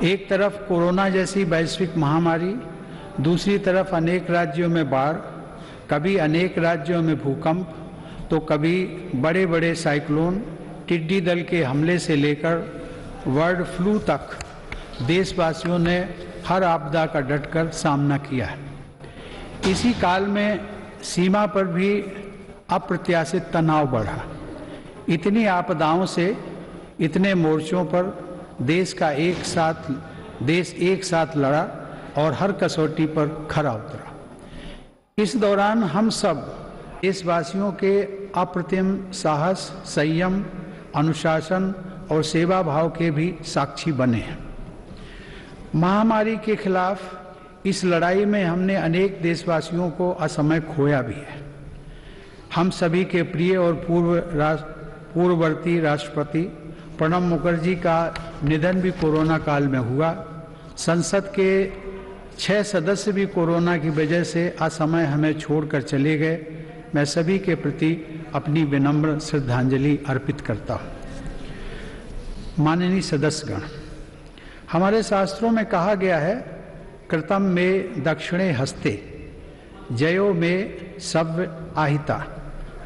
एक तरफ कोरोना जैसी वैश्विक महामारी, दूसरी तरफ अनेक राज्यों में बाढ़, कभी अनेक राज्यों में भूकंप, तो कभी बड़े बड़े साइक्लोन, टिड्डी दल के हमले से लेकर बर्ड फ्लू तक देशवासियों ने हर आपदा का डटकर सामना किया है। इसी काल में सीमा पर भी अप्रत्याशित तनाव बढ़ा। इतनी आपदाओं से इतने मोर्चों पर देश एक साथ लड़ा और हर कसौटी पर खरा उतरा। इस दौरान हम सब देशवासियों के अप्रतिम साहस, संयम, अनुशासन और सेवा भाव के भी साक्षी बने हैं। महामारी के खिलाफ इस लड़ाई में हमने अनेक देशवासियों को असमय खोया भी है। हम सभी के प्रिय और पूर्ववर्ती राष्ट्रपति प्रणब मुखर्जी का निधन भी कोरोना काल में हुआ। संसद के 6 सदस्य भी कोरोना की वजह से असमय हमें छोड़कर चले गए। मैं सभी के प्रति अपनी विनम्र श्रद्धांजलि अर्पित करता हूँ। माननीय सदस्यगण, हमारे शास्त्रों में कहा गया है, कृतम में दक्षिणे हस्ते जयो में सव्य आहिता,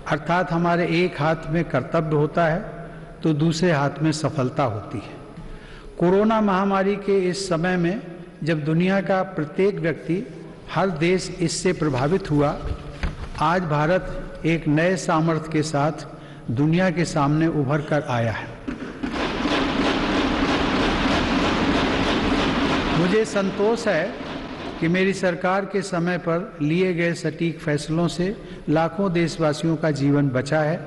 अर्थात हमारे एक हाथ में कर्तव्य होता है तो दूसरे हाथ में सफलता होती है। कोरोना महामारी के इस समय में जब दुनिया का प्रत्येक व्यक्ति, हर देश इससे प्रभावित हुआ, आज भारत एक नए सामर्थ्य के साथ दुनिया के सामने उभर कर आया है। मुझे संतोष है कि मेरी सरकार के समय पर लिए गए सटीक फैसलों से लाखों देशवासियों का जीवन बचा है।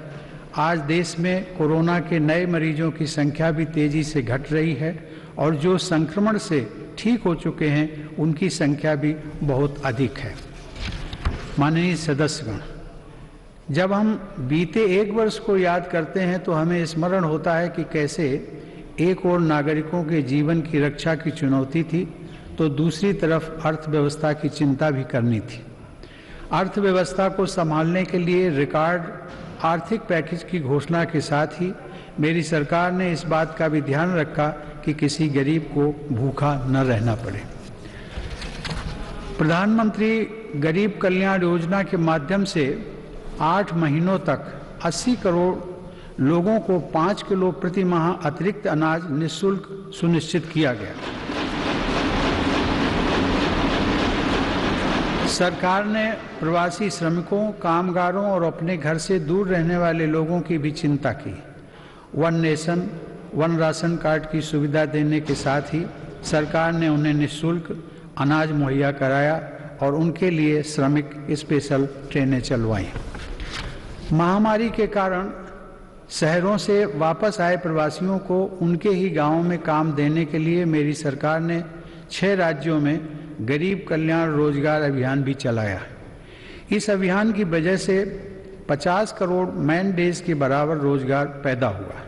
आज देश में कोरोना के नए मरीजों की संख्या भी तेजी से घट रही है और जो संक्रमण से ठीक हो चुके हैं उनकी संख्या भी बहुत अधिक है। माननीय सदस्यगण, जब हम बीते एक वर्ष को याद करते हैं तो हमें स्मरण होता है कि कैसे एक ओर नागरिकों के जीवन की रक्षा की चुनौती थी तो दूसरी तरफ अर्थव्यवस्था की चिंता भी करनी थी। अर्थव्यवस्था को संभालने के लिए रिकॉर्ड आर्थिक पैकेज की घोषणा के साथ ही मेरी सरकार ने इस बात का भी ध्यान रखा कि किसी गरीब को भूखा न रहना पड़े। प्रधानमंत्री गरीब कल्याण योजना के माध्यम से 8 महीनों तक 80 करोड़ लोगों को 5 किलो प्रति माह अतिरिक्त अनाज निःशुल्क सुनिश्चित किया गया। सरकार ने प्रवासी श्रमिकों, कामगारों और अपने घर से दूर रहने वाले लोगों की भी चिंता की। One nation, one ration card की सुविधा देने के साथ ही सरकार ने उन्हें निःशुल्क अनाज मुहैया कराया और उनके लिए श्रमिक स्पेशल ट्रेनें चलवाईं। महामारी के कारण शहरों से वापस आए प्रवासियों को उनके ही गांवों में काम देने के लिए मेरी सरकार ने 6 राज्यों में गरीब कल्याण रोजगार अभियान भी चलाया। इस अभियान की वजह से 50 करोड़ मैन डेज के बराबर रोजगार पैदा हुआ।